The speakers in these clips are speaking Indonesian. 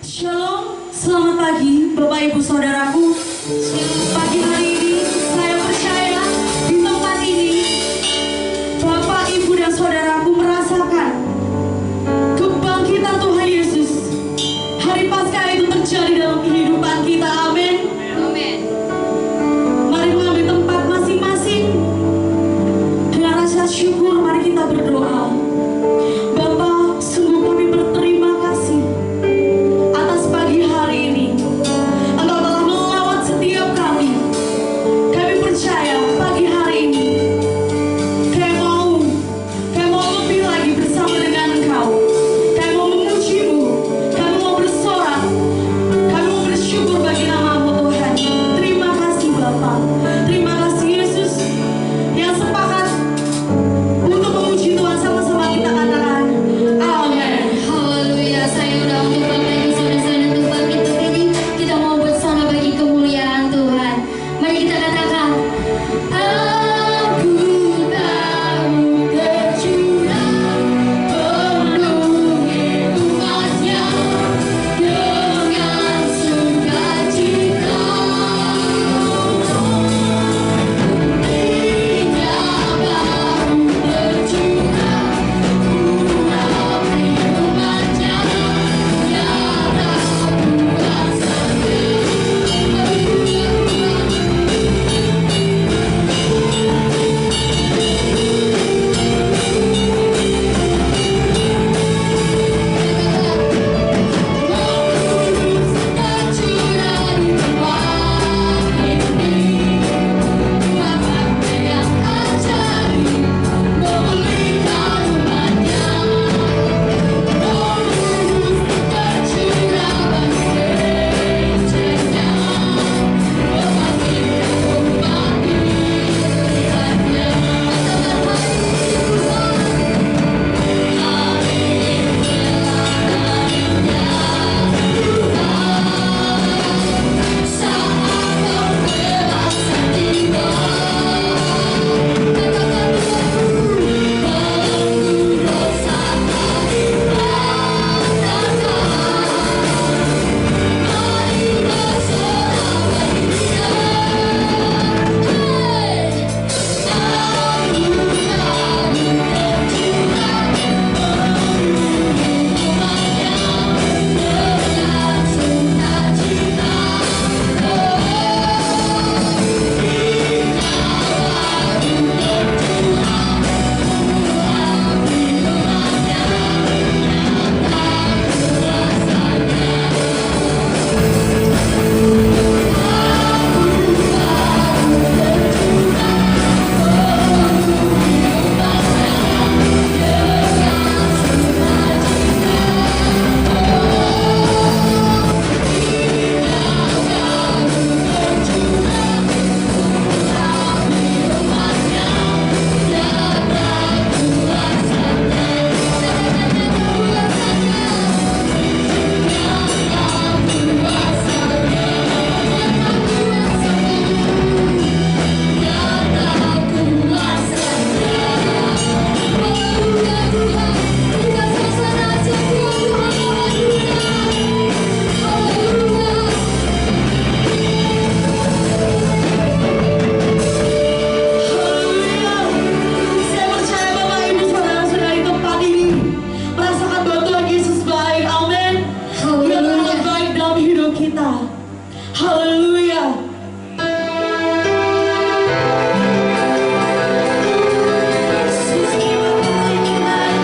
Shalom, selamat pagi Bapak Ibu Saudaraku. Pagi hari ini saya percaya di tempat ini Bapak Ibu dan Saudaraku merasakan kebangkitan Tuhan Yesus. Hari Paskah itu terjadi dalam kehidupan kita, amin. Amin. Mari mengambil tempat masing-masing. Dengan rasa syukur mari kita berdoa. Bapa, sungguh kami berterima kasih atas pagi hari ini. Engkau telah melawat setiap kami. Kami percaya pagi hari ini kami mau lebih lagi bersama dengan Engkau. Kami mau memuji-Mu, kami mau bersorak, kami mau bersyukur bagi nama-Mu Tuhan. Terima kasih Bapa, terima kasih Yesus yang sepakat untuk memuji Tuhan sama-sama kita katakan amin. Haleluya. Saya udah untuk Bapak Ibu Saudara dan tempat kita ini kita mau bersama bagi kemuliaan Tuhan. Mari kita katakan, aku tahu tercurah penuhi umatnya dengan sukacita. Hidupnya baru tercurah urapi umatnya nyata Saya percaya Bapak Ibu Saudara-saudara di tempat ini merasakan bahwa Tuhan Yesus baik, amin. Dia sangat baik dalam hidup kita. Haleluya. Yesus, terima kasih Tuhan.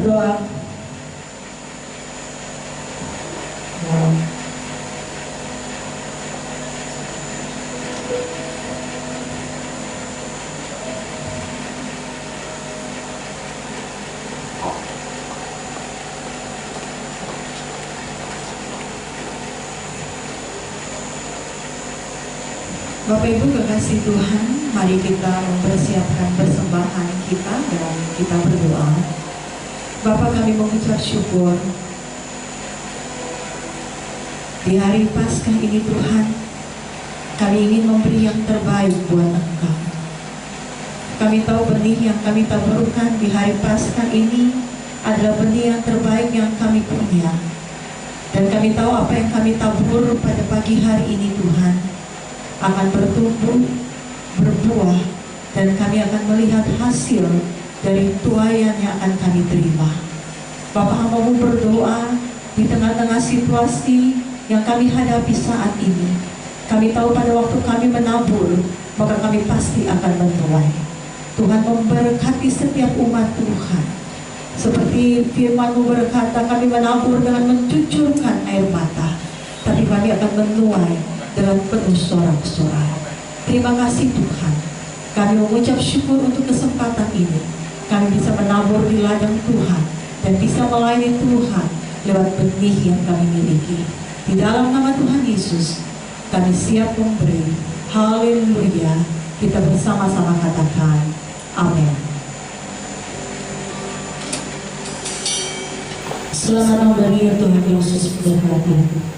berdoa. Bapak Ibu kekasih Tuhan, mari kita mempersiapkan persembahan kita dan kita berdoa. Bapak, kami mengucap syukur di hari Paskah ini Tuhan, kami ingin memberi yang terbaik buat Engkau. Kami tahu benih yang kami taburkan di hari Paskah ini adalah benih yang terbaik yang kami punya. Dan kami tahu apa yang kami tabur pada pagi hari ini Tuhan akan bertumbuh, berbuah, dan kami akan melihat hasil dari tuaian yang akan kami terima. Bapak, hamba-Mu berdoa di tengah-tengah situasi yang kami hadapi saat ini. Kami tahu pada waktu kami menabur, maka kami pasti akan menuai. Tuhan memberkati setiap umat Tuhan. Seperti firman-Mu berkata, kami menabur dengan mencucurkan air mata, tapi kami akan menuai dengan penuh sorak-sorai. Terima kasih Tuhan. Kami mengucap syukur untuk kesempatan ini. Kami bisa menabur di ladang Tuhan dan bisa melayani Tuhan lewat benih yang kami miliki. Di dalam nama Tuhan Yesus, kami siap memberi. Haleluya. Kita bersama-sama katakan amin. Selamat hari Tuhan Yesus berkati.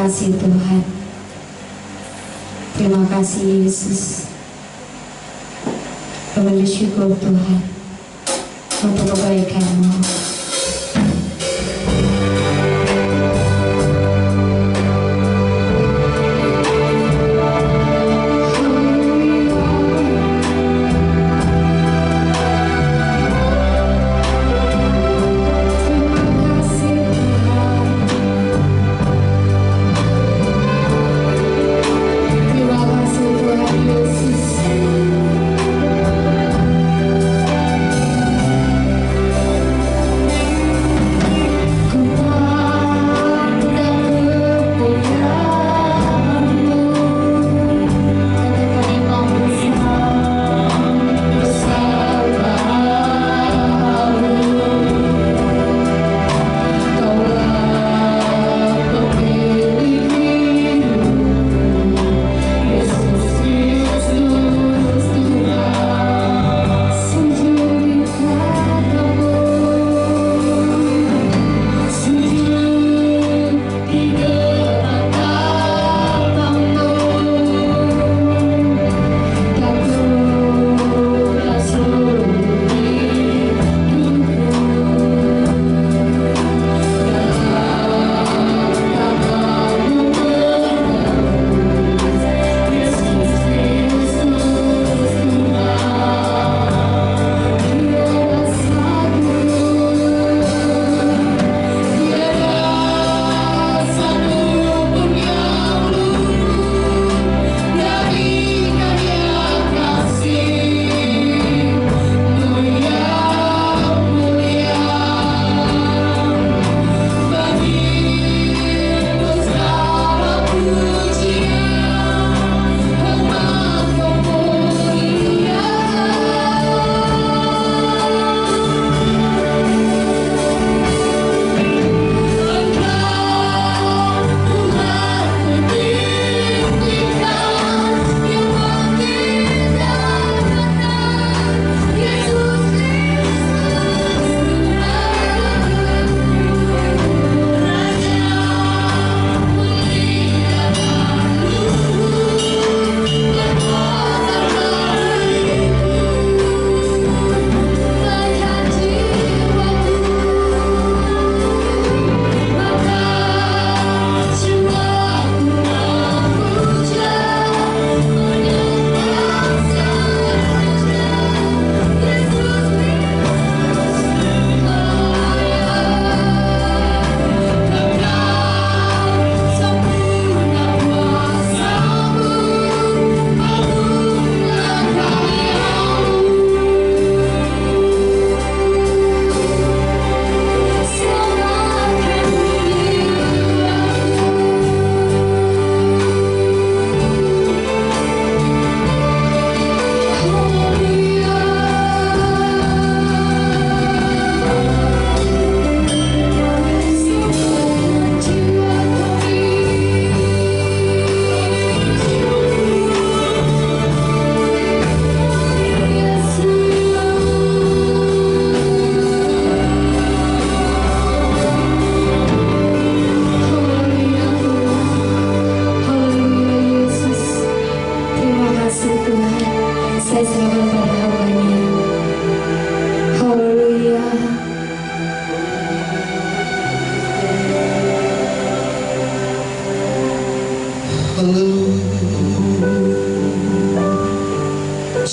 kasih Tuhan. Terima kasih Yesus. Kami bersyukur Tuhan untuk kebaikan-Mu.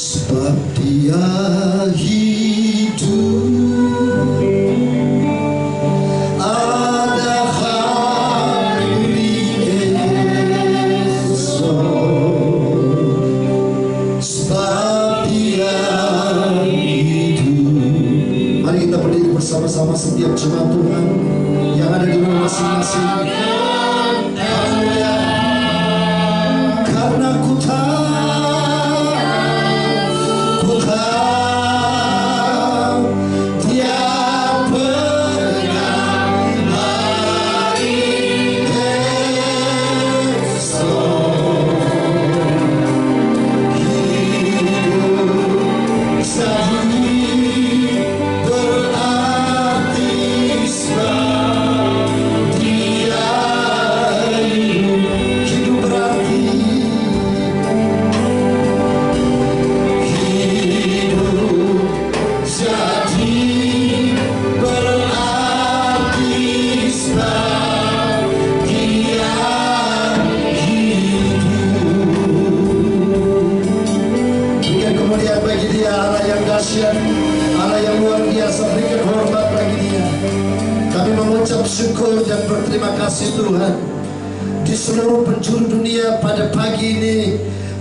sebab Dia hidup. Ada hari esok, sebab Dia hidup. Mari kita berdiri bersama-sama setiap jemaat Tuhan yang ada di rumah masing-masing. Haleluya. Karena ku tahu Dia berikan hari esok. Hidup jadi berarti sebab Dia hidup. Hidup berarti, hidup jadi berarti sebab Dia hidup. Berikan kemuliaan bagi Dia, Allah yang dahsyat, Allah yang luar biasa. Berikan hormat bagi Dia. Kami mengucap syukur dan berterima kasih Tuhan. Di seluruh penjuru dunia pada pagi ini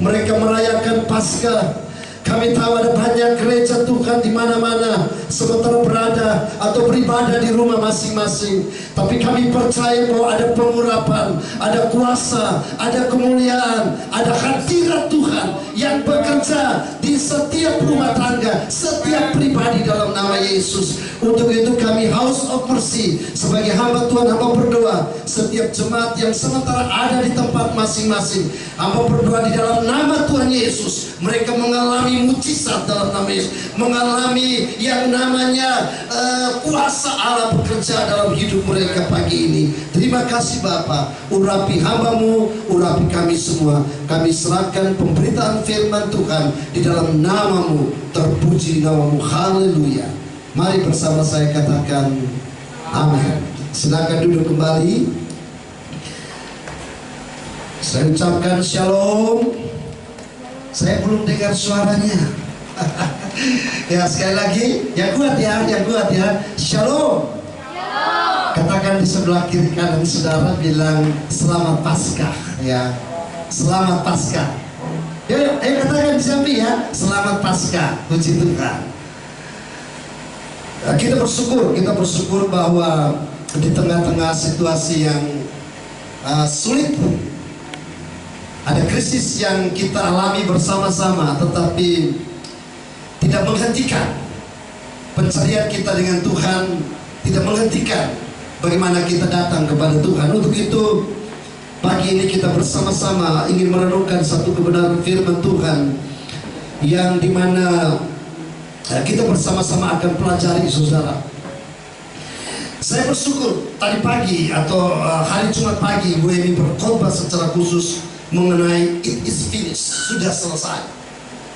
mereka merayakan Paskah. Kami tahu ada banyak gereja Tuhan di mana-mana sementara berada atau beribadah di rumah masing-masing. Tapi kami percaya bahwa ada pengurapan, ada kuasa, ada kemuliaan, ada hadirat Tuhan yang bekerja di setiap rumah tangga, setiap pribadi dalam nama Yesus. Untuk itu kami House of Mercy sebagai hamba Tuhan, hamba berdoa setiap jemaat yang sementara ada di tempat masing-masing, hamba berdoa di dalam nama Tuhan Yesus, mereka mengalami mujizat dalam nama Yesus, mengalami yang namanya kuasa Allah bekerja dalam hidup mereka pagi ini. Terima kasih Bapa, urapi hamba-Mu, urapi kami semua. Kami serahkan pemberitaan firman Tuhan di dalam nama-Mu, terpuji nama-Mu. Haleluya. Mari bersama saya katakan amin. Silakan duduk kembali. Saya ucapkan shalom. Saya belum dengar suaranya. Ya, sekali lagi, yang kuat ya, yang kuat ya. Shalom. Katakan di sebelah kiri kanan saudara, bilang selamat Paskah ya. Selamat Paskah. Ayo katakan di samping ya, selamat Paskah. Puji Tuhan. Kita bersyukur bahwa di tengah-tengah situasi yang sulit, ada krisis yang kita alami bersama-sama, tetapi tidak menghentikan pencarian kita dengan Tuhan, tidak menghentikan bagaimana kita datang kepada Tuhan. Untuk itu pagi ini kita bersama-sama ingin merenungkan satu kebenaran firman Tuhan yang dimana kita bersama-sama akan pelajari saudara. Saya bersyukur tadi pagi atau hari Jumat pagi Bu Emi berkhotbah secara khusus mengenai it is finished, sudah selesai.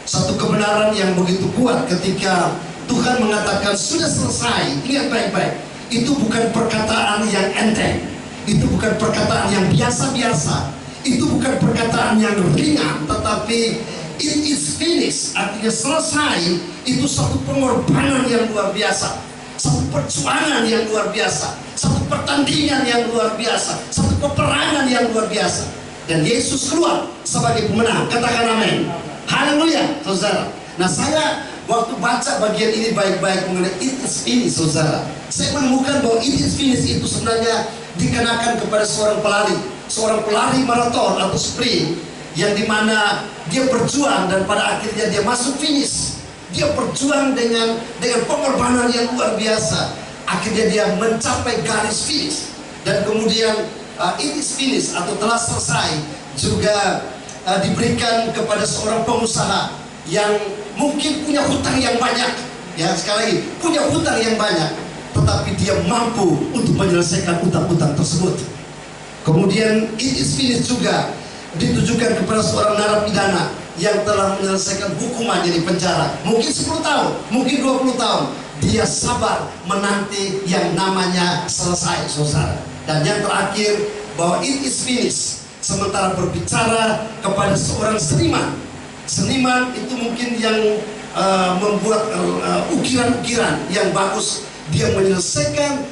Satu kebenaran yang begitu kuat ketika Tuhan mengatakan sudah selesai. Ingat baik-baik, itu bukan perkataan yang enteng, itu bukan perkataan yang biasa-biasa, itu bukan perkataan yang ringan, tetapi it is finished, artinya selesai. Itu satu pengorbanan yang luar biasa, satu perjuangan yang luar biasa, satu pertandingan yang luar biasa, satu peperangan yang luar biasa. Dan Yesus keluar sebagai pemenang. Katakan amin. Haleluya saudara. Nah, saya waktu baca bagian ini baik-baik mengenai it is finished saudara, saya menemukan bahwa it is finished itu sebenarnya dikenakan kepada seorang pelari maraton atau sprint, yang dimana dia berjuang dan pada akhirnya dia masuk finish. Dia berjuang dengan pengorbanan yang luar biasa. Akhirnya dia mencapai garis finish. Dan kemudian it is finished atau telah selesai juga diberikan kepada seorang pengusaha yang mungkin punya hutang yang banyak. Ya, sekali lagi, punya hutang yang banyak, tetapi dia mampu untuk menyelesaikan hutang-hutang tersebut. Kemudian it is finished juga ditujukan kepada seorang narapidana yang telah menyelesaikan hukumannya di penjara, mungkin 10 tahun, mungkin 20 tahun. Dia sabar menanti yang namanya selesai saudara. Dan yang terakhir, bahwa it is finished sementara berbicara kepada seorang seniman Seniman itu mungkin yang membuat ukiran-ukiran yang bagus. Dia menyelesaikan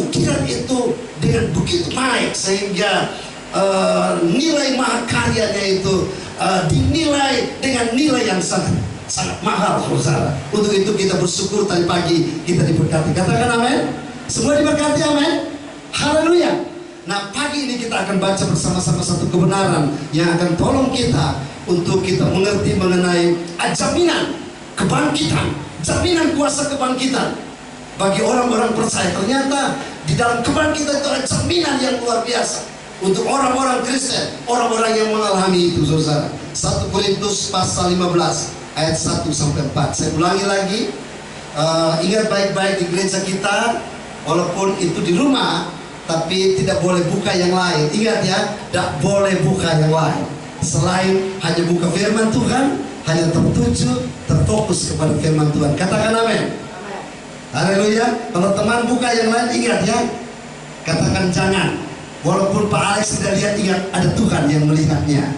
ukiran itu dengan begitu baik sehingga nilai mahakaryanya itu dinilai dengan nilai yang sangat mahal, saudara. Untuk itu kita bersyukur tadi pagi kita diberkati. Katakan amin. Semua diberkati, amin. Haleluya. Nah, pagi ini kita akan baca bersama-sama satu kebenaran yang akan tolong kita untuk kita mengerti mengenai jaminan kebangkitan, jaminan kuasa kebangkitan bagi orang-orang percaya. Ternyata di dalam kebangkitan itu ada jaminan yang luar biasa untuk orang-orang Kristen, orang-orang yang mengalami itu, saudara. 1 Korintus pasal 15 ayat 1 sampai 4. Saya ulangi lagi, ingat baik-baik di gereja kita, walaupun itu di rumah, tapi tidak boleh buka yang lain. Ingat ya, tidak boleh buka yang lain selain hanya buka firman Tuhan, hanya tertuju, terfokus kepada firman Tuhan. Katakan amin. Haleluya. Kalau teman buka yang lain, ingat ya, katakan jangan. Walaupun Pak Alex tidak lihat, ingat ada Tuhan yang melihatnya.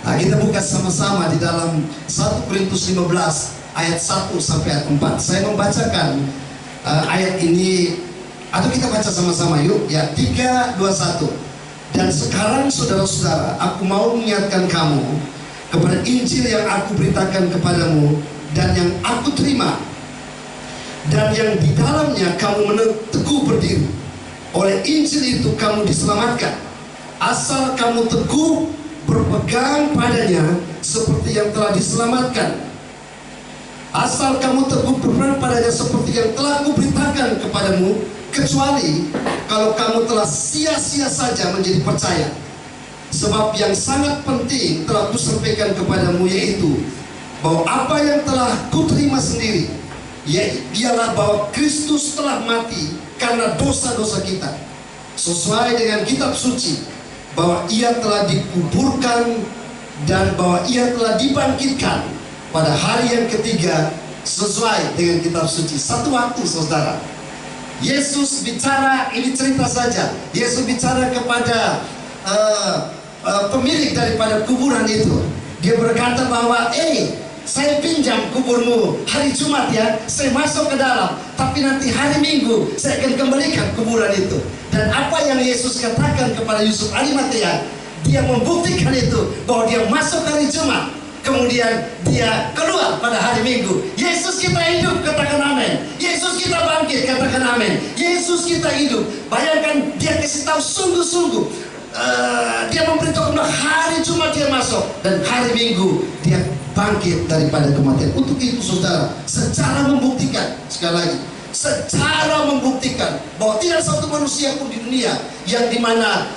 Nah, kita buka sama-sama di dalam 1 Korintus 15 ayat 1 sampai ayat 4. Saya membacakan ayat ini, atau kita baca sama-sama yuk ya. 3, 2, 1. Dan sekarang saudara-saudara, aku mau mengingatkan kamu kepada Injil yang aku beritakan kepadamu dan yang aku terima, dan yang di dalamnya kamu teguh berdiri. Oleh Injil itu kamu diselamatkan, asal kamu teguh berpegang padanya seperti yang telah diselamatkan. Asal kamu teguh berpegang padanya seperti yang telah kuberitakan kepadamu, kecuali kalau kamu telah sia-sia saja menjadi percaya. Sebab yang sangat penting telah kusampaikan kepadamu, yaitu bahwa apa yang telah kuterima sendiri, ialah bahwa Kristus telah mati karena dosa-dosa kita, sesuai dengan kitab suci, bahwa ia telah dikuburkan dan bahwa ia telah dibangkitkan pada hari yang ketiga sesuai dengan kitab suci. Satu waktu, saudara, Yesus bicara, ini cerita saja. Yesus bicara kepada pemilik daripada kuburan itu. Dia berkata bahwa, saya pinjam kuburmu hari Jumat ya, saya masuk ke dalam, tapi nanti hari Minggu saya akan kembalikan kuburan itu. Dan apa yang Yesus katakan kepada Yusuf Arimatea, dia membuktikan itu, bahwa dia masuk hari Jumat, kemudian dia keluar pada hari Minggu. Yesus kita hidup, katakan amin. Yesus kita bangkit, katakan amin. Yesus kita hidup. Bayangkan, dia kasih tahu sungguh-sungguh, dia memberitahu bahwa hari Jumat dia masuk dan hari Minggu dia bangkit daripada kematian. Untuk itu, saudara, secara membuktikan, sekali lagi, secara membuktikan bahwa tidak satu manusia pun di dunia yang dimana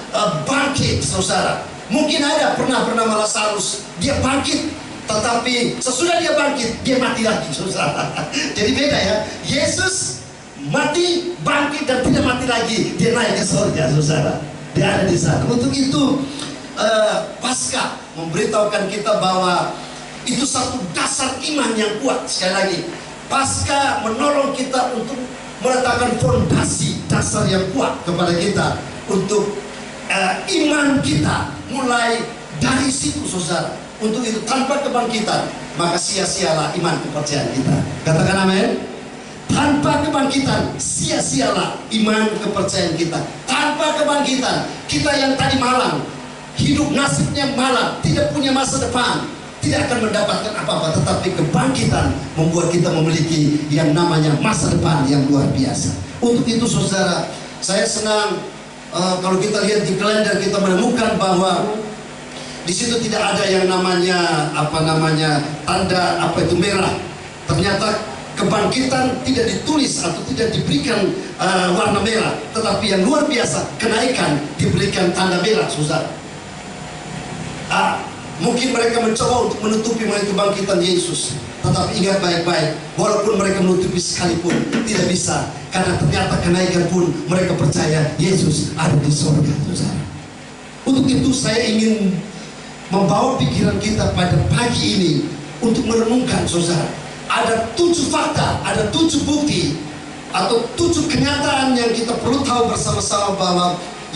bangkit, saudara. Mungkin ada pernah bernama Lazarus, dia bangkit, tetapi sesudah dia bangkit, dia mati lagi, saudara. Jadi beda ya. Yesus mati, bangkit, dan tidak mati lagi. Dia naik ke surga, saudara. Dia ada di sana. Untuk itu, Paskah memberitahukan kita bahwa itu satu dasar iman yang kuat. Sekali lagi, Paskah menolong kita untuk meletakkan fondasi dasar yang kuat kepada kita untuk iman kita mulai dari situ, saudara. Untuk itu, tanpa kebangkitan, maka sia-sialah iman kepercayaan kita. Katakan amin. Tanpa kebangkitan, sia-sialah iman kepercayaan kita. Tanpa kebangkitan, kita yang tadi malang, hidup nasibnya malang, tidak punya masa depan, tidak akan mendapatkan apa-apa. Tetapi kebangkitan membuat kita memiliki yang namanya masa depan yang luar biasa. Untuk itu, saudara, saya senang kalau kita lihat di kalender, kita menemukan bahwa di situ tidak ada yang namanya tanda merah. Ternyata kebangkitan tidak ditulis atau tidak diberikan warna merah, tetapi yang luar biasa, kenaikan diberikan tanda merah, saudara. Mungkin mereka mencoba untuk menutupi mengenai kebangkitan Yesus, tetapi ingat baik-baik, walaupun mereka menutupi sekalipun, tidak bisa, karena ternyata kenaikan pun mereka percaya Yesus ada di surga, saudara. Untuk itu saya ingin membawa pikiran kita pada pagi ini untuk merenungkan, saudara. Ada 7 fakta, ada 7 bukti, atau 7 kenyataan yang kita perlu tahu bersama-sama bahwa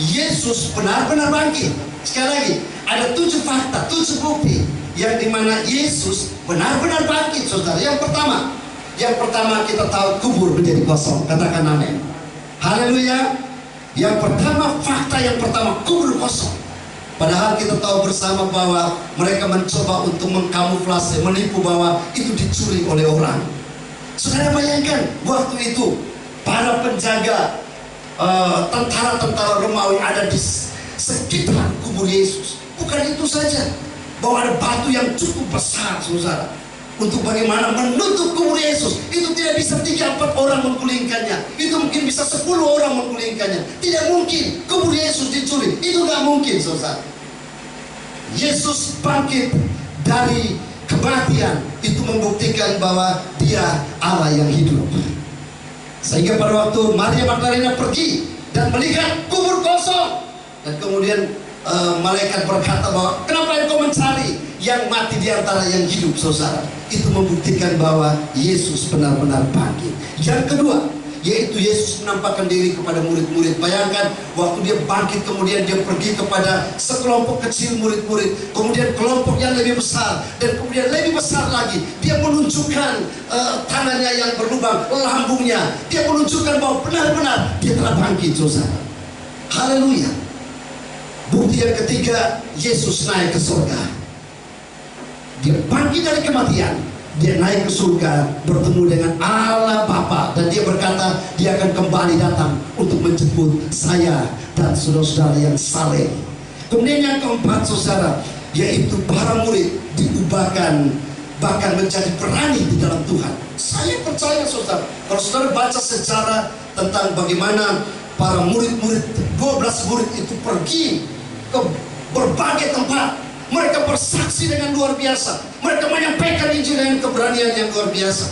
Yesus benar-benar bangkit. Sekali lagi, ada 7 fakta, 7 bukti yang dimana Yesus benar-benar bangkit, saudara. Yang pertama kita tahu kubur menjadi kosong. Katakan amin. Haleluya. Yang pertama, fakta yang pertama, kubur kosong. Padahal kita tahu bersama bahwa mereka mencoba untuk mengkamuflase, menipu bahwa itu dicuri oleh orang. Saudara bayangkan waktu itu para penjaga tentara-tentara Romawi ada di sekitar kubur Yesus. Bukan itu saja, bahwa ada batu yang cukup besar, saudara, untuk bagaimana menutup kubur Yesus. Itu tidak bisa 3-4 orang menggulingkannya. Itu mungkin bisa 10 orang menggulingkannya. Tidak mungkin kubur Yesus dicuri. Itu nggak mungkin, saudara. Yesus bangkit dari kematian. Itu membuktikan bahwa Dia Allah yang hidup. Sehingga pada waktu Maria Magdalena pergi dan melihat kubur kosong, dan kemudian malaikat berkata bahwa kenapa engkau mencari yang mati di antara yang hidup, saudara. Itu membuktikan bahwa Yesus benar-benar bangkit. Yang kedua, yaitu Yesus menampakkan diri kepada murid-murid. Bayangkan waktu Dia bangkit, kemudian Dia pergi kepada sekelompok kecil murid-murid, kemudian kelompok yang lebih besar, dan kemudian lebih besar lagi. Dia menunjukkan tangannya yang berlubang, lambungnya. Dia menunjukkan bahwa benar-benar Dia telah bangkit, saudara. Haleluya. Bukti yang ketiga, Yesus naik ke surga. Dia bangkit dari kematian. Dia naik ke surga, bertemu dengan Allah Bapa, dan Dia berkata Dia akan kembali datang untuk menjemput saya dan saudara-saudara yang saleh. Kemudian yang keempat, saudara, yaitu para murid diubahkan, bahkan menjadi berani di dalam Tuhan. Saya percaya, saudara, kalau saudara baca sejarah tentang bagaimana para murid-murid, 12 murid itu pergi ke berbagai tempat. Mereka bersaksi dengan luar biasa. Mereka menyampaikan Injil dengan keberanian yang luar biasa.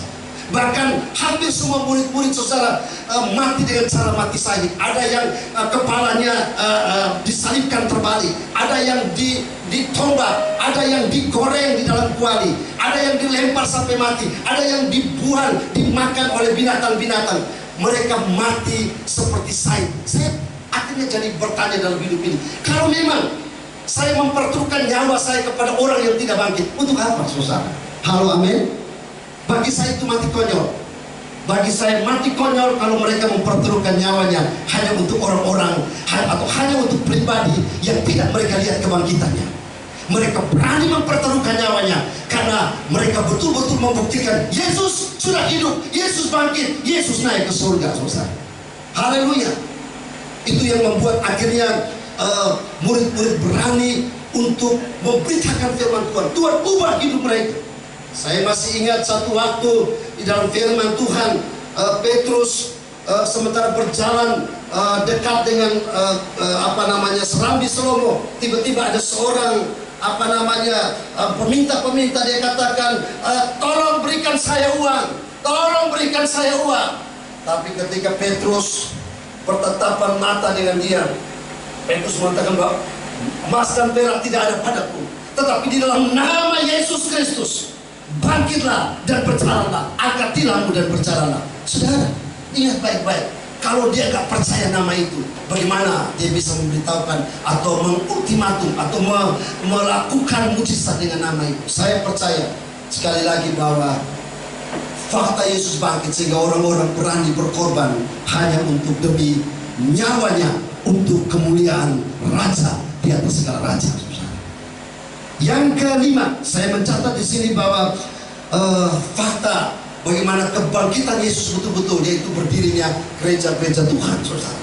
Bahkan hampir semua murid-murid, saudara, mati dengan cara mati syahid. Ada yang kepalanya disalibkan terbalik, ada yang ditombak, ada yang digoreng di dalam kuali, ada yang dilempar sampai mati, ada yang dibuang, dimakan oleh binatang-binatang. Mereka mati seperti syahid. Saya akhirnya jadi bertanya dalam hidup ini, kalau memang saya mempertaruhkan nyawa saya kepada orang yang tidak bangkit, untuk apa, saudara? Halo, amin. Bagi saya itu mati konyol. Bagi saya mati konyol kalau mereka mempertaruhkan nyawanya hanya untuk orang-orang, atau hanya untuk pribadi yang tidak mereka lihat kebangkitannya. Mereka berani mempertaruhkan nyawanya karena mereka betul-betul membuktikan Yesus sudah hidup, Yesus bangkit, Yesus naik ke surga, saudara. Haleluya. Itu yang membuat akhirnya murid-murid berani untuk memberitakan firman Tuhan. Tuhan ubah hidup mereka. Saya masih ingat satu waktu di dalam firman Tuhan, Petrus sementara berjalan dekat dengan Serambi Salomo, tiba-tiba ada seorang peminta-peminta. Dia katakan, tolong berikan saya uang, tolong berikan saya uang. Tapi ketika Petrus bertatapan mata dengan dia, Petrus mengatakan bahwa emas dan perak tidak ada padaku, tetapi di dalam nama Yesus Kristus bangkitlah dan berjalanlah, angkat tilangmu dan berjalanlah. Saudara, ingat baik-baik, kalau dia gak percaya nama itu, bagaimana dia bisa memberitahukan atau mengultimatum atau melakukan mujizat dengan nama itu? Saya percaya sekali lagi bahwa fakta Yesus bangkit sehingga orang-orang berani berkorban hanya untuk demi nyawanya, untuk kemuliaan Raja di atas segala raja. Yang kelima, saya mencatat di sini bahwa fakta bagaimana kebangkitan Yesus betul-betul, yaitu berdirinya gereja-gereja Tuhan, saudara.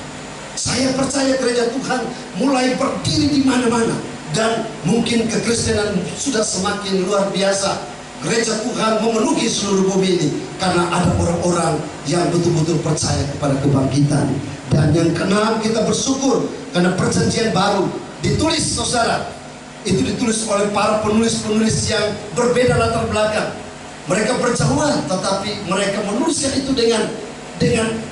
Saya percaya gereja Tuhan mulai berdiri di mana-mana, dan mungkin kekristenan sudah semakin luar biasa. Gereja Tuhan memenuhi seluruh bumi ini karena ada orang-orang yang betul-betul percaya kepada kebangkitan. Dan yang keenam, kita bersyukur karena perjanjian baru ditulis, saudara. Itu ditulis oleh para penulis-penulis yang berbeda latar belakang. Mereka berjauhan, tetapi mereka menuliskan itu dengan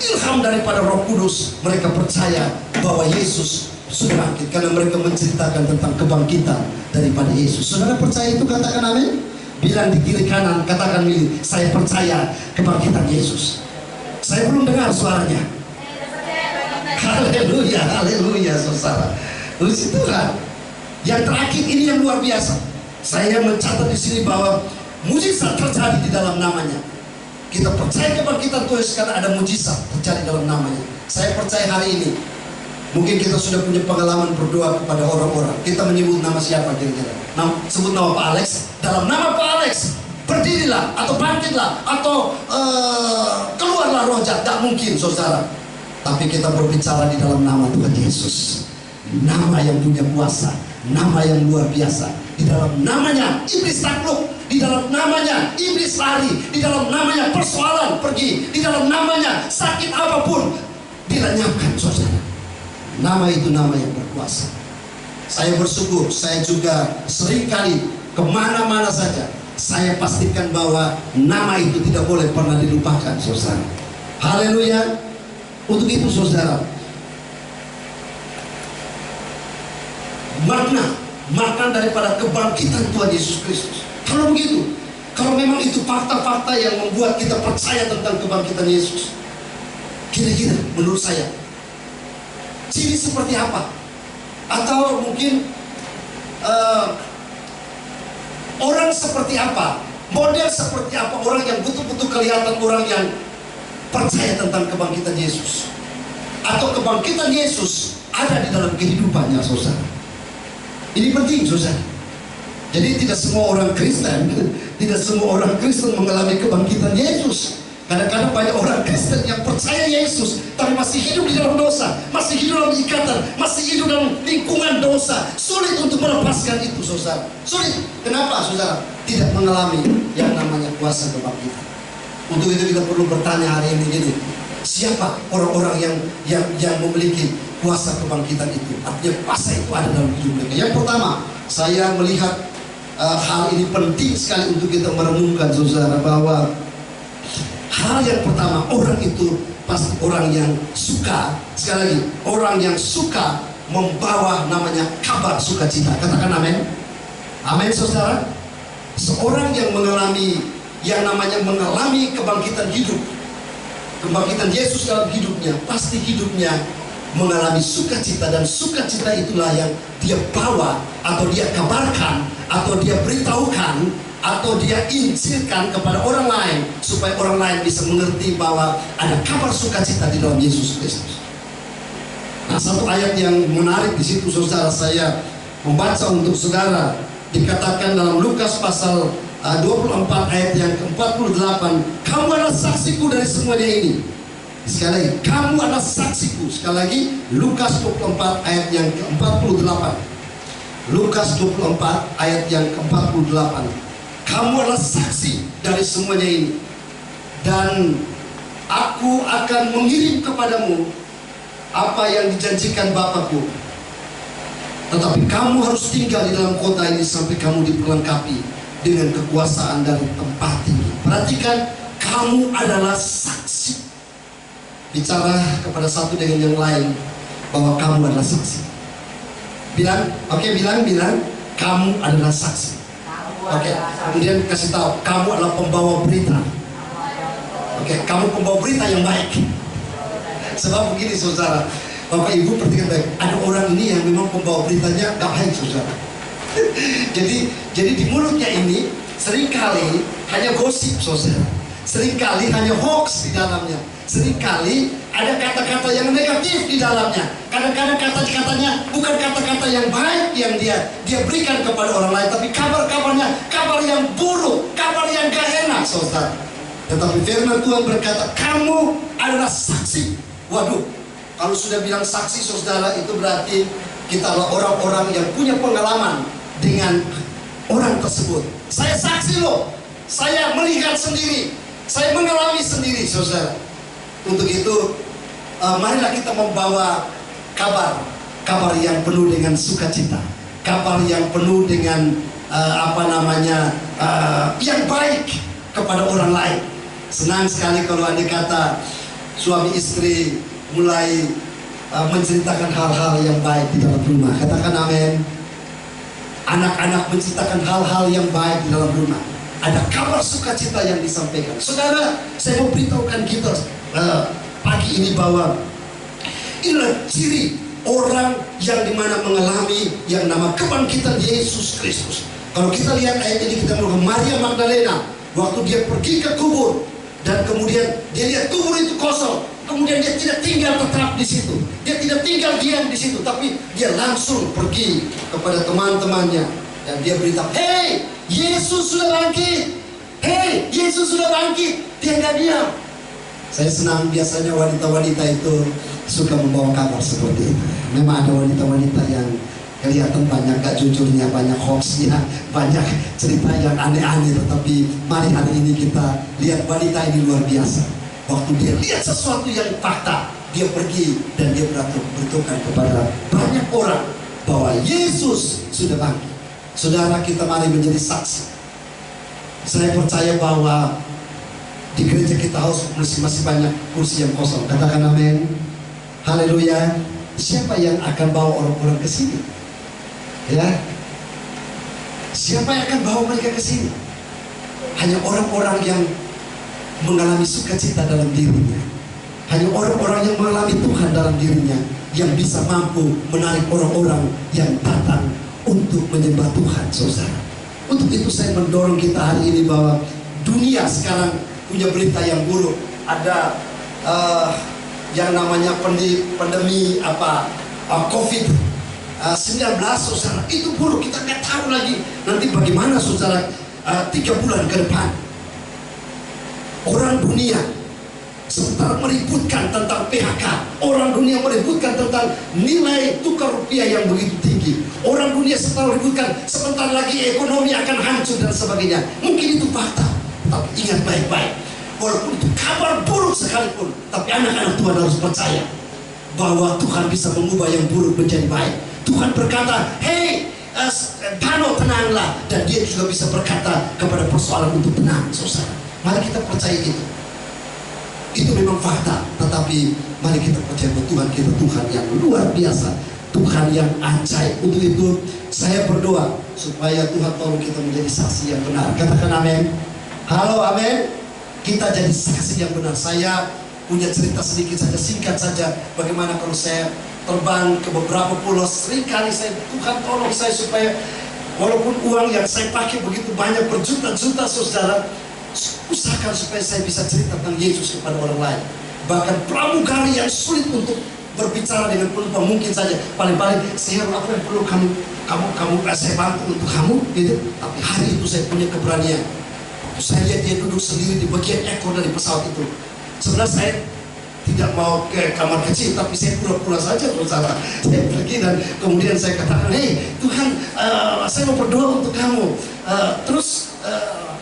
ilham daripada Roh Kudus. Mereka percaya bahwa Yesus sudah bangkit karena mereka menceritakan tentang kebangkitan daripada Yesus. Saudara percaya itu? Katakan amin. Bilang di kiri kanan, katakan milik, saya percaya kebangkitan Yesus. Saya belum dengar suaranya. Haleluya, haleluya, saudara. Puji Tuhan. Yang terakhir ini yang luar biasa. Saya mencatat di sini bahwa mujizat terjadi di dalam namanya. Kita percaya kebangkitan Tuhan Yesus karena ada mujizat terjadi dalam namanya. Saya percaya hari ini mungkin kita sudah punya pengalaman berdoa kepada orang-orang. Kita menyebut nama siapa kira-kira? Sebut nama Pak Alex. Dalam nama Pak Alex, berdirilah atau bangkitlah atau keluarlah roh jahat. Tidak mungkin, saudara. Tapi kita berbicara di dalam nama Tuhan Yesus. Nama yang punya kuasa, nama yang luar biasa. Di dalam namanya iblis takluk, di dalam namanya iblis lari, di dalam namanya persoalan pergi, di dalam namanya sakit apapun dilenyapkan, saudara. Nama itu nama yang berkuasa. Saya bersyukur, saya juga seringkali kemana-mana saja saya pastikan bahwa nama itu tidak boleh pernah dilupakan, saudara. Haleluya. Untuk itu, saudara, makna daripada kebangkitan Tuhan Yesus Kristus. Kalau begitu, kalau memang itu fakta-fakta yang membuat kita percaya tentang kebangkitan Yesus, kira-kira menurut saya ciri seperti apa? Atau mungkin orang seperti apa? Model seperti apa? Orang yang betul-betul kelihatan orang yang percaya tentang kebangkitan Yesus, atau kebangkitan Yesus ada di dalam kehidupannya, saudara. Ini penting, saudara. Jadi tidak semua orang Kristen mengalami kebangkitan Yesus. Kadang-kadang banyak orang Kristen yang percaya Yesus tapi masih hidup di dalam dosa, masih hidup dalam ikatan, masih hidup dalam lingkungan dosa. Sulit untuk melepaskan itu, saudara. Sulit. Kenapa, saudara? Tidak mengalami yang namanya kuasa kebangkitan. Untuk itu kita perlu bertanya hari ini, jadi siapa orang-orang yang memiliki kuasa kebangkitan itu? Artinya kuasa itu ada dalam hidup mereka. Yang pertama, saya melihat hal ini penting sekali untuk kita merenungkan, saudara, bahwa hal yang pertama, orang itu pasti orang yang suka, sekali lagi, orang yang suka membawa namanya kabar sukacita. Katakan amin. Amin, saudara. Seorang yang mengalami yang namanya mengalami kebangkitan hidup, kebangkitan Yesus dalam hidupnya, pasti hidupnya mengalami sukacita, dan sukacita itulah yang dia bawa atau dia kabarkan atau dia beritahukan atau dia injilkan kepada orang lain supaya orang lain bisa mengerti bahwa ada kabar sukacita di dalam Yesus Kristus. Nah, satu ayat yang menarik di situ, saudara, saya membaca untuk saudara, dikatakan dalam Lukas pasal 24 ayat yang ke-48, kamu adalah saksiku dari semuanya ini. Sekali lagi, kamu adalah saksiku. Sekali lagi, Lukas 24 ayat yang ke-48. Lukas 24 ayat yang ke-48. Kamu adalah saksi dari semuanya ini. Dan aku akan mengirim kepadamu apa yang dijanjikan Bapakku. Tetapi kamu harus tinggal di dalam kota ini sampai kamu diperlengkapi dengan kekuasaan dari tempat tinggi. Perhatikan, kamu adalah saksi. Bicara kepada satu dengan yang lain bahwa kamu adalah saksi. Bilang, oke, bilang, kamu adalah saksi. Oke, kemudian kasih tahu, kamu adalah pembawa berita. Oke, kamu pembawa berita yang baik. Sebab begini, saudara, Bapak Ibu perhatikan baik, ada orang ini yang memang pembawa beritanya gak baik, saudara. jadi di mulutnya ini seringkali hanya gosip, saudara. Seringkali hanya hoax di dalamnya. Seringkali ada kata-kata yang negatif di dalamnya. Kadang-kadang kata-katanya bukan kata-kata yang baik yang dia berikan kepada orang lain, tapi kabar-kabarnya kabar yang buruk, kabar yang gak enak, saudara. Tetapi firman Tuhan berkata, kamu adalah saksi. Waduh, kalau sudah bilang saksi, saudara, itu berarti kita adalah orang-orang yang punya pengalaman dengan orang tersebut. Saya saksi loh, saya melihat sendiri, saya mengalami sendiri, saudara. Untuk itu, marilah kita membawa kabar yang penuh dengan sukacita, kabar yang penuh dengan yang baik kepada orang lain. Senang sekali kalau ada kata suami istri mulai menceritakan hal-hal yang baik di dalam rumah. Katakan amin. Anak-anak menceritakan hal-hal yang baik di dalam rumah. Ada kabar sukacita yang disampaikan. Saudara, saya mau beritahukan kita pagi ini bahwa inilah ciri orang yang dimana mengalami yang nama kebangkitan Yesus Kristus. Kalau kita lihat ayat ini, kita melihat Maria Magdalena waktu dia pergi ke kubur dan kemudian dia lihat kubur itu kosong. Kemudian dia tidak tinggal tetap di situ. Dia tidak tinggal diam di situ, tapi dia langsung pergi kepada teman-temannya dan dia beritahu, "Hei, Yesus sudah bangkit. Hei, Yesus sudah bangkit." Dia nggak diam. Saya senang biasanya wanita-wanita itu suka membawa kabar seperti itu. Memang ada wanita-wanita yang kelihatan banyak gak jujurnya, banyak hoaxnya, banyak cerita yang aneh-aneh. Tetapi mari hari ini kita lihat wanita ini luar biasa. Waktu dia lihat sesuatu yang fakta, dia pergi dan dia beritahukan kepada banyak orang bahwa Yesus sudah bangkit. Saudara, kita mari menjadi saksi. Saya percaya bahwa di gereja kita harus masih banyak kursi yang kosong. Katakan amin. Haleluya. Siapa yang akan bawa orang-orang ke sini? Ya, siapa yang akan bawa mereka ke sini? Hanya orang-orang yang mengalami sukacita dalam dirinya. Hanya orang-orang yang mengalami Tuhan dalam dirinya yang bisa mampu menarik orang-orang yang datang untuk menyembah Tuhan, saudara. Untuk itu saya mendorong kita hari ini bahwa dunia sekarang punya berita yang buruk. Ada yang namanya pandemi COVID-19, saudara. Itu buruk, kita nggak tahu lagi nanti bagaimana, saudara, 3 bulan ke depan. Orang dunia sementara meributkan tentang PHK, orang dunia meributkan tentang nilai tukar rupiah yang begitu tinggi. Orang dunia sementara meributkan sebentar lagi ekonomi akan hancur dan sebagainya. Mungkin itu fakta, tapi ingat baik-baik, walaupun itu kabar buruk sekalipun, tapi anak-anak Tuhan harus percaya bahwa Tuhan bisa mengubah yang buruk menjadi baik. Tuhan berkata, "Hei, danau tenanglah," dan dia juga bisa berkata kepada persoalan untuk tenang, saudara. Mari kita percaya itu. Itu memang fakta, tetapi mari kita percaya bahwa Tuhan kita Tuhan yang luar biasa, Tuhan yang ajaib. Untuk itu saya berdoa supaya Tuhan tolong kita menjadi saksi yang benar. Katakan amin. Halo, amin. Kita jadi saksi yang benar. Saya punya cerita sedikit saja, singkat saja. Bagaimana kalau saya terbang ke beberapa pulau, seringkali Tuhan tolong saya supaya walaupun uang yang saya pakai begitu banyak, berjuta-juta, saudara, usahakan supaya saya bisa cerita tentang Yesus kepada orang lain. Bahkan pramugari yang sulit untuk berbicara dengan penumpang, mungkin saja paling-paling saya apa yang perlu kamu saya bantu untuk kamu gitu. Tapi hari itu saya punya keberanian. Saya lihat dia duduk sendiri di bagian ekor dari pesawat itu. Sebenarnya saya tidak mau ke kamar kecil, tapi saya pura-pura saja, saudara. Saya pergi dan kemudian saya katakan, "Hei Tuhan, saya mau berdoa untuk kamu."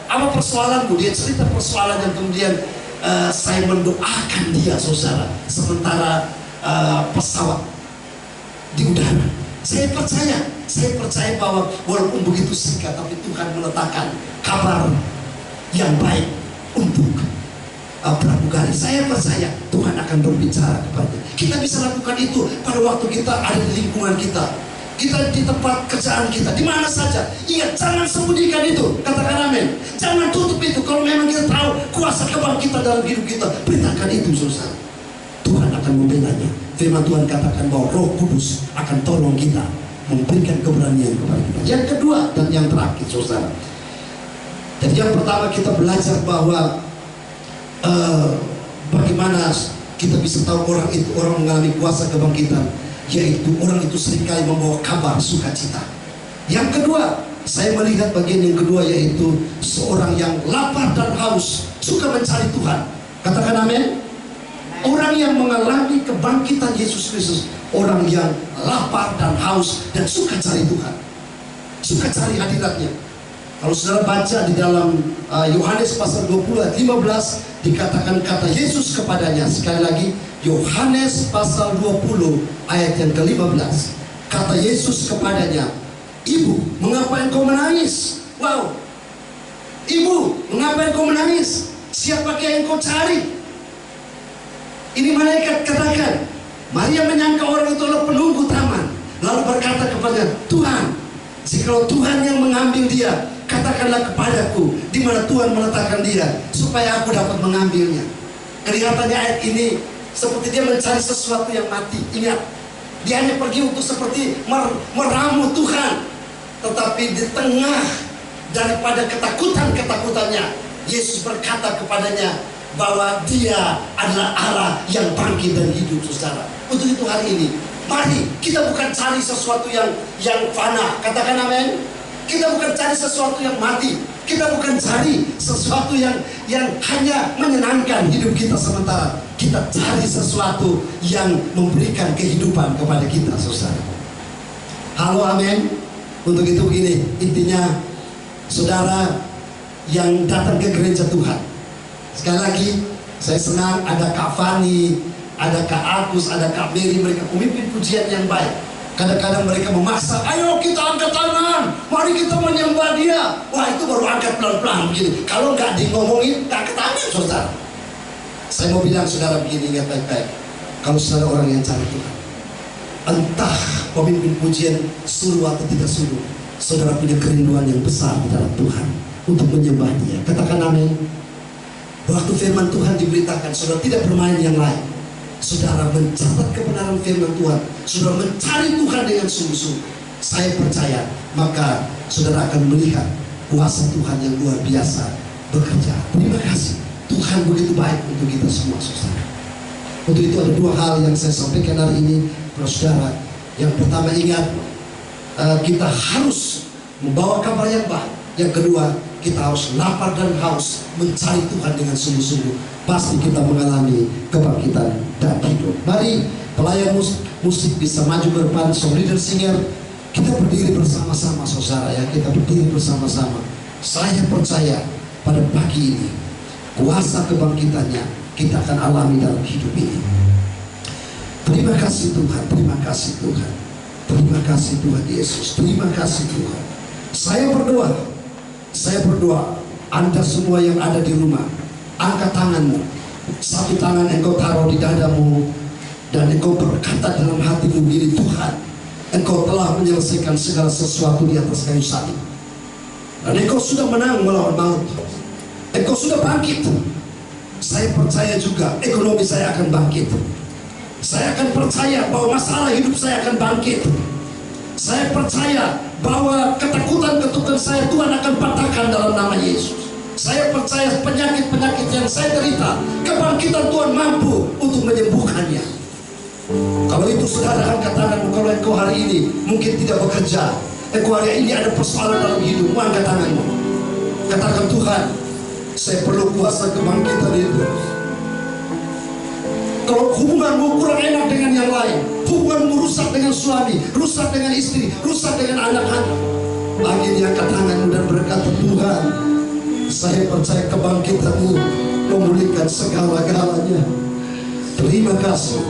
Apa persoalanmu? Dia cerita persoalan yang kemudian saya mendoakan dia, saudara. Sementara pesawat di udara. Saya percaya bahwa walaupun begitu singkat, tapi Tuhan meletakkan kabar yang baik untuk pramugari. Saya percaya Tuhan akan berbicara kepada kita. Bisa lakukan itu pada waktu kita ada di lingkungan kita. Kita di tempat kerjaan kita, di mana saja. Ingat, jangan sembunyikan itu. Katakan amin. Jangan tutup itu. Kalau memang kita tahu kuasa kebangkitan dalam hidup kita, beritakan itu, saudara. Tuhan akan membelanya. Firman Tuhan katakan bahwa Roh Kudus akan tolong kita, memberikan keberanian kepada kita. Yang kedua dan yang terakhir, saudara. Jadi yang pertama kita belajar bahwa bagaimana kita bisa tahu orang itu orang mengalami kuasa kebangkitan, yaitu orang itu seringkali membawa kabar sukacita. Yang kedua, saya melihat bagian yang kedua, yaitu seorang yang lapar dan haus, suka mencari Tuhan. Katakan amin. Orang yang mengalami kebangkitan Yesus Kristus, orang yang lapar dan haus dan suka cari Tuhan, suka cari hadiratnya. Kalau saudara baca di dalam Yohanes pasal 20 ayat 15, dikatakan kata Yesus kepadanya, sekali lagi Yohanes pasal 20 ayat yang ke-15, kata Yesus kepadanya, "Ibu, mengapa engkau menangis?" Wow. "Ibu, mengapa engkau menangis? Siapakah yang engkau cari?" Ini malaikat katakan. Maria menyangka orang itu adalah penunggu taman, lalu berkata kepadanya, "Tuhan, jikalau Tuhan yang mengambil dia, katakanlah kepadaku di mana Tuhan meletakkan dia, supaya aku dapat mengambilnya." Kelihatannya ayat ini seperti dia mencari sesuatu yang mati. Ingat, dia hanya pergi untuk seperti meramu Tuhan. Tetapi di tengah daripada ketakutan-ketakutannya, Yesus berkata kepadanya bahwa dia adalah Allah yang bangkit dan hidup, saudara. Untuk itu hari ini, mari kita bukan cari sesuatu yang fana. Katakan amin. Kita bukan cari sesuatu yang mati. Kita bukan cari sesuatu yang hanya menyenangkan hidup kita sementara. Kita cari sesuatu yang memberikan kehidupan kepada kita, saudara. Halo, amin. Untuk itu begini, intinya saudara yang datang ke gereja Tuhan, sekali lagi saya senang ada Kak Fani, ada Kak Agus, ada Kak Mary, mereka pemimpin pujian yang baik. Kadang-kadang mereka memaksa, ayo kita angkat tangan, mari kita menyembah dia. Wah, itu baru angkat pelan-pelan begini. Kalau nggak ngomongin, nggak tangan, saudara. Saya mau bilang saudara begini, ingat baik-baik. Kalau saudara orang yang cari Tuhan, entah pemimpin pujian suruh atau tidak suruh, saudara punya kerinduan yang besar di dalam Tuhan untuk menyembah dia. Katakan amin. Waktu firman Tuhan diberitakan, saudara tidak bermain yang lain. Saudara mencatat kebenaran firman Tuhan, saudara mencari Tuhan dengan sungguh-sungguh. Saya percaya, maka saudara akan melihat kuasa Tuhan yang luar biasa bekerja. Terima kasih, Tuhan begitu baik untuk kita semua, saudara. Untuk itu ada dua hal yang saya sampaikan hari ini, saudara. Yang pertama, ingat, kita harus membawa kabar yang baik. Yang kedua, kita harus lapar dan haus mencari Tuhan dengan sungguh-sungguh. Pasti kita mengalami kebangkitan dan hidup. Mari pelayan musik bisa maju ke depan, song leader singer. Kita berdiri bersama-sama, saudara ya. Kita berdiri bersama-sama. Saya percaya pada pagi ini kuasa kebangkitannya kita akan alami dalam hidup ini. Terima kasih Tuhan, terima kasih Tuhan, terima kasih Tuhan Yesus, terima kasih Tuhan. Saya berdoa, Anda semua yang ada di rumah, angkat tanganmu. Satu tangan engkau taruh di dadamu, dan engkau berkata dalam hatimu begini, Tuhan, engkau telah menyelesaikan segala sesuatu di atas kayu salib, dan engkau sudah menang melawan maut. Engkau sudah bangkit. Saya percaya juga ekonomi saya akan bangkit. Saya akan percaya bahwa masalah hidup saya akan bangkit. Saya percaya bahwa ketakutan-ketakutan saya Tuhan akan patahkan dalam nama Yesus. Saya percaya penyakit-penyakit yang saya derita, kebangkitan Tuhan mampu untuk menyembuhkannya. Kalau itu saudara, angkat tanganmu. Kalau engkau hari ini mungkin tidak bekerja, engkau hari ini ada persoalan dalam hidupmu, angkat tanganmu. Katakan, Tuhan, saya perlu kuasa kebangkitan itu. Kalau hubunganmu kurang enak dengan yang lain, hubunganmu rusak dengan suami, rusak dengan istri, rusak dengan anak-anak, akhirnya angkat tanganmu dan berkata, Tuhan, saya percaya kebangkitanmu memulihkan segala-galanya. Terima kasih,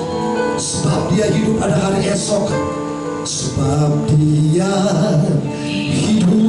sebab dia hidup pada hari esok. Sebab dia hidup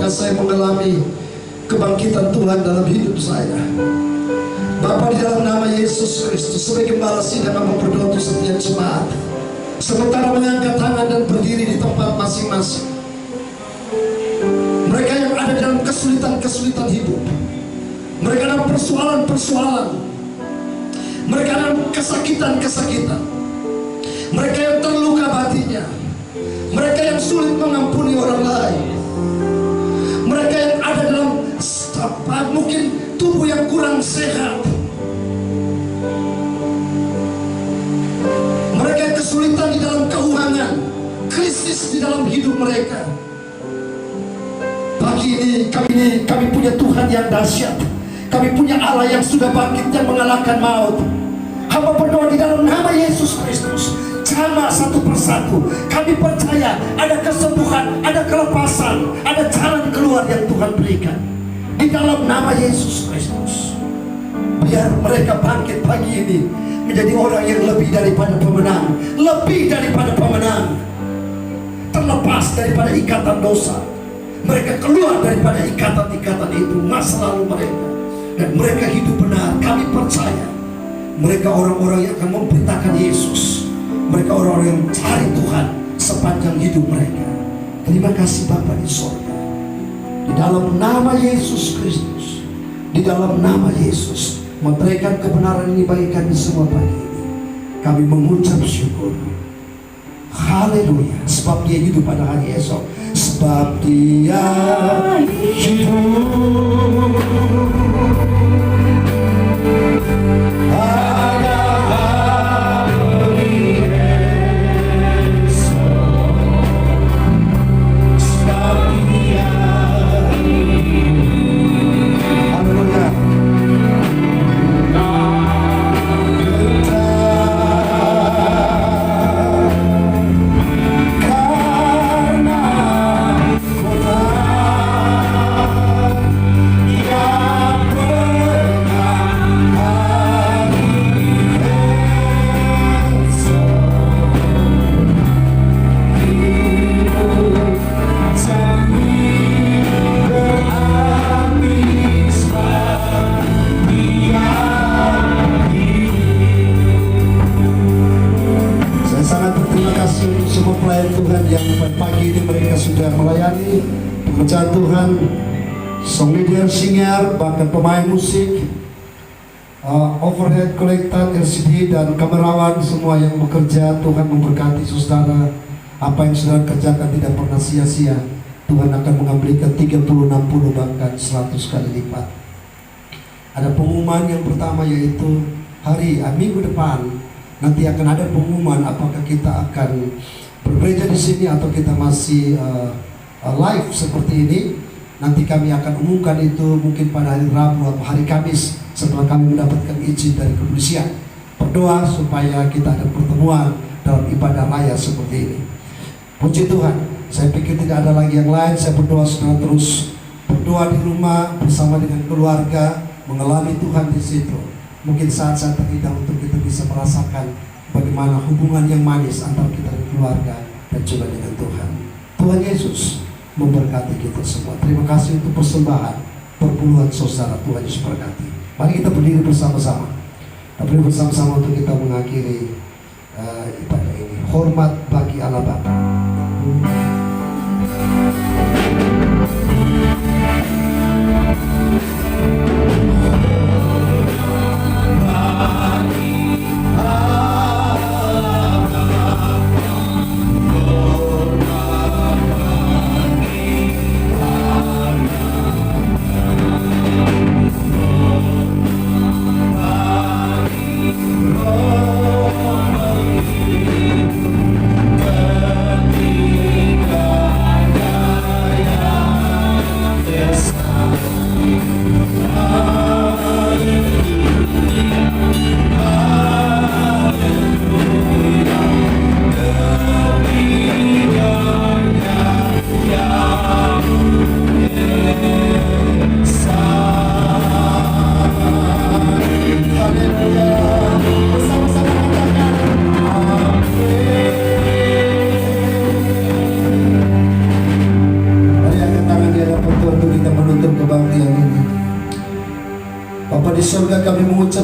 saya mengalami kebangkitan Tuhan dalam hidup saya. Bapa, di dalam nama Yesus Kristus, sebagai balas dan memperdoa untuk setiap jemaat, sementara mengangkat tangan dan berdiri di tempat masing-masing, mereka yang ada dalam kesulitan-kesulitan hidup, mereka dalam persoalan-persoalan, mereka dalam kesakitan-kesakitan, mereka yang terluka batinnya, mereka yang sulit mengampuni orang lain, mereka yang ada dalam mungkin tubuh yang kurang sehat, mereka yang kesulitan di dalam keuangan, praktis di dalam hidup mereka. Pagi ini kami punya Tuhan yang dahsyat. Kami punya Allah yang sudah bangkit, yang mengalahkan maut. Hamba berdoa di dalam nama Yesus Kristus, sama satu persatu kami percaya ada kesembuhan, ada kelepasan, ada jalan keluar yang Tuhan berikan di dalam nama Yesus Kristus. Biar mereka bangkit pagi ini menjadi orang yang lebih daripada pemenang, lebih daripada pemenang, terlepas daripada ikatan dosa. Mereka keluar daripada ikatan-ikatan itu, masa lalu mereka, dan mereka hidup benar. Kami percaya mereka orang-orang yang akan memberitakan Yesus. Mereka orang-orang yang cari Tuhan sepanjang hidup mereka. Terima kasih Bapa di sorga. Di dalam nama Yesus Kristus, di dalam nama Yesus, memberikan kebenaran ini bagi kami semua pagi ini. Kami mengucap syukur. Haleluya. Sebab Dia hidup pada hari esok. Sebab Dia hidup. Pada hari esok. Sebab Dia hidup. Haleluya. Pekerjaan Tuhan, song leader, singer, bahkan pemain musik, overhead collector, LCD, dan kamerawan, semua yang bekerja. Tuhan memberkati saudara. Apa yang saudara kerjakan tidak pernah sia-sia. Tuhan akan mengabulkan 30, 60, bahkan 100 kali lipat. Ada pengumuman yang pertama, yaitu minggu depan nanti akan ada pengumuman apakah kita akan bergereja di sini atau kita masih live seperti ini. Nanti kami akan umumkan itu mungkin pada hari Rabu atau hari Kamis setelah kami mendapatkan izin dari kepolisian. Berdoa supaya kita ada pertemuan dalam ibadah raya seperti ini. Puji Tuhan. Saya pikir tidak ada lagi yang lain. Saya berdoa saudara terus berdoa di rumah bersama dengan keluarga, mengalami Tuhan di situ. Mungkin saat-saat terindah untuk kita bisa merasakan bagaimana hubungan yang manis antara kita dan keluarga dan juga dengan Tuhan. Tuhan Yesus memberkati kita semua. Terima kasih untuk persembahan perpuluhan saudara. Tuhan Yesus berkati. Mari kita berdiri bersama-sama. Berdiri bersama-sama untuk kita mengakhiri ibadah ini. Hormat bagi Allah Bapa.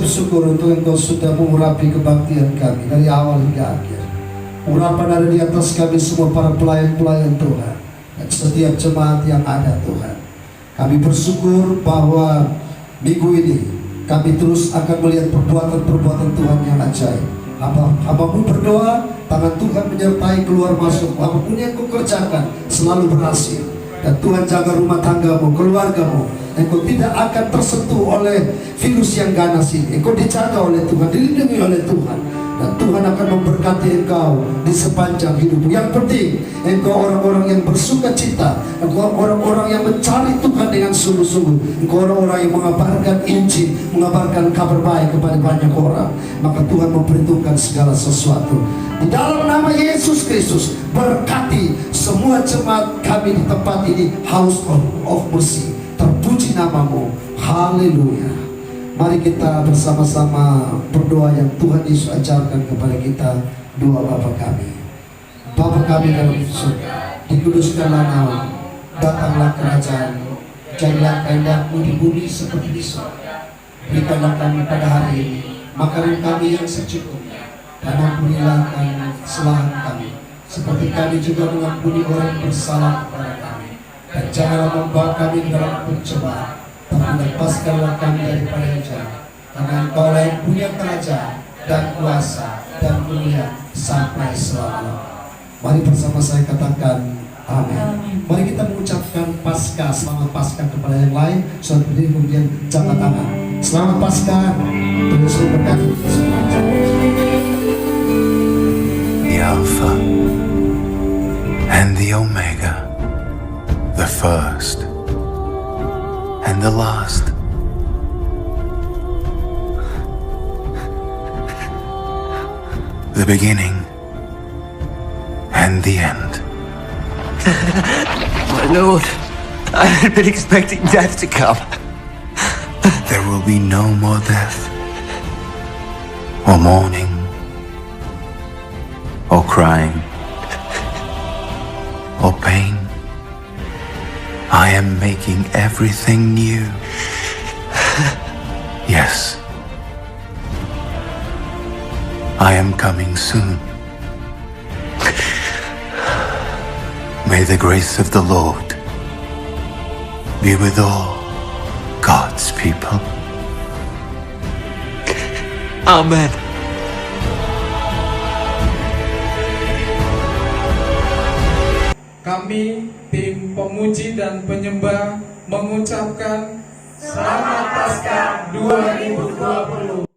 Syukur untuk Engkau sudah mengurapi kebaktian kami dari awal hingga akhir. Urapan ada di atas kami semua para pelayan-pelayan Tuhan dan setiap jemaat yang ada Tuhan. Kami bersyukur bahwa minggu ini kami terus akan melihat perbuatan-perbuatan Tuhan yang ajaib. Apapun berdoa, tangan Tuhan menyertai keluar masuk. Apapun yang kau kerjakan selalu berhasil. Dan Tuhan jaga rumah tanggamu, keluargamu. Engkau tidak akan tersentuh oleh virus yang ganas ini. Engkau dijaga oleh Tuhan, dilindungi oleh Tuhan. Dan Tuhan akan memberkati engkau di sepanjang hidupmu. Yang penting, engkau orang-orang yang bersuka cita, engkau orang-orang yang mencari Tuhan dengan sungguh-sungguh, engkau orang-orang yang mengabarkan Injil, mengabarkan kabar baik kepada banyak orang, maka Tuhan memperhitungkan segala sesuatu. Di dalam nama Yesus Kristus, berkati semua jemaat kami di tempat ini, House of Mercy. Terpuji namamu. Haleluya. Mari kita bersama-sama berdoa yang Tuhan Yesus ajarkan kepada kita. Doa Bapa kami. Bapa kami dalam surga, dikuduskanlah namamu, datanglah kerajaan-Mu, jadilah kehendak-Mu di bumi seperti di surga. Berikanlah kami pada hari ini makanan kami yang secukupnya, dan ampunilah kami kesalahan kami, seperti kami juga mengampuni orang yang bersalah kepada kami. Dan janganlah membawa kami dalam pencobaan, tapi lepaskanlah kami daripada yang jahat. Karena Engkau lah yang punya kerajaan dan kuasa dan kemuliaan sampai selama-lamanya. Mari bersama saya katakan amin. Mari kita mengucapkan Paskah, selamat Paskah kepada yang lain. Saudara berdiri kemudian jabat tangan. Selamat Paskah. Terus berkati. The Alpha and the Omega, the first and the last. The beginning and the end. My lord, I had been expecting death to come. There will be no more death, or mourning, or crying, or pain. I am making everything new. Yes, I am coming soon. May the grace of the Lord be with all God's people. Amen. Kami, tim pemuji dan penyembah, mengucapkan Selamat Paskah 2020.